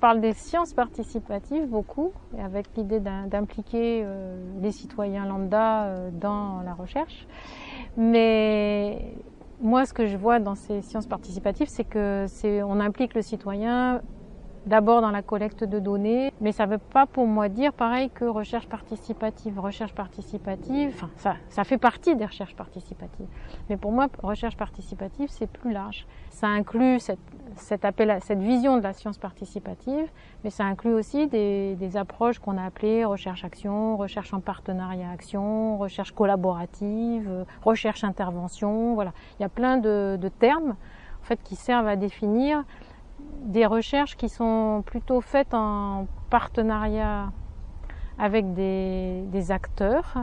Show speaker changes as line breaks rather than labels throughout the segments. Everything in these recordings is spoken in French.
parle des sciences participatives beaucoup, avec l'idée d'impliquer les citoyens lambda dans la recherche. Mais moi, ce que je vois dans ces sciences participatives, c'est qu'on implique le citoyen d'abord dans la collecte de données, mais ça ne veut pas pour moi dire pareil que recherche participative. Recherche participative, enfin, ça fait partie des recherches participatives. Mais pour moi, recherche participative, c'est plus large. Ça inclut cette vision de la science participative, mais ça inclut aussi des approches qu'on a appelées recherche-action, recherche en partenariat-action, recherche collaborative, recherche-intervention. Voilà. Il y a plein de termes en fait, qui servent à définir des recherches qui sont plutôt faites en partenariat avec des acteurs,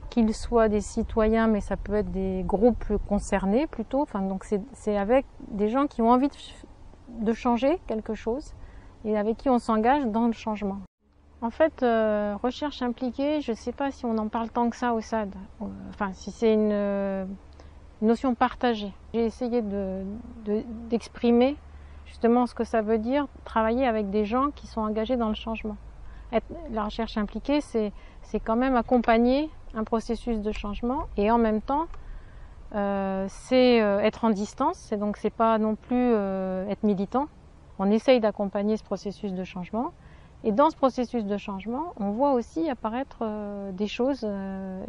qu'ils soient des citoyens, mais ça peut être des groupes concernés plutôt. Enfin, donc c'est avec des gens qui ont envie de changer quelque chose et avec qui on s'engage dans le changement. En fait, recherche impliquée, je ne sais pas si on en parle tant que ça au SAD. Enfin, si c'est une notion partagée. J'ai essayé d'exprimer justement ce que ça veut dire travailler avec des gens qui sont engagés dans le changement. La recherche impliquée, c'est quand même accompagner un processus de changement et en même temps, c'est être en distance, donc c'est pas non plus être militant. On essaye d'accompagner ce processus de changement. Et dans ce processus de changement, on voit aussi apparaître des choses,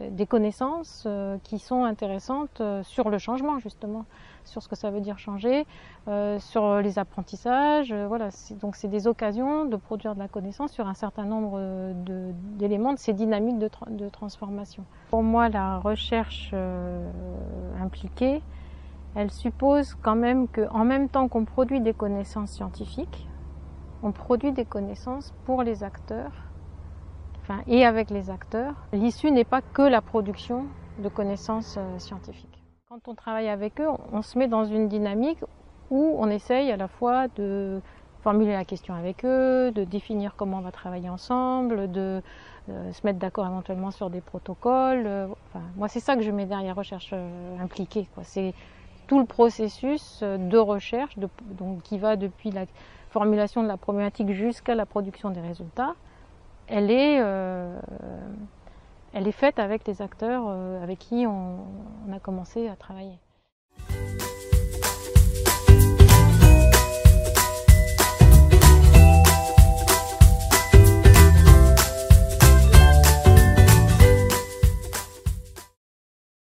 des connaissances qui sont intéressantes sur le changement justement, sur ce que ça veut dire changer, sur les apprentissages. Voilà, donc c'est des occasions de produire de la connaissance sur un certain nombre d'éléments de ces dynamiques de transformation. Pour moi, la recherche impliquée, elle suppose quand même qu'en même temps qu'on produit des connaissances scientifiques, on produit des connaissances pour les acteurs, et avec les acteurs. L'issue n'est pas que la production de connaissances scientifiques. Quand on travaille avec eux, on se met dans une dynamique où on essaye à la fois de formuler la question avec eux, de définir comment on va travailler ensemble, de se mettre d'accord éventuellement sur des protocoles. Moi, c'est ça que je mets derrière recherche impliquée, quoi. C'est tout le processus de recherche, donc qui va depuis la formulation de la problématique jusqu'à la production des résultats, elle est faite avec les acteurs avec qui on a commencé à travailler.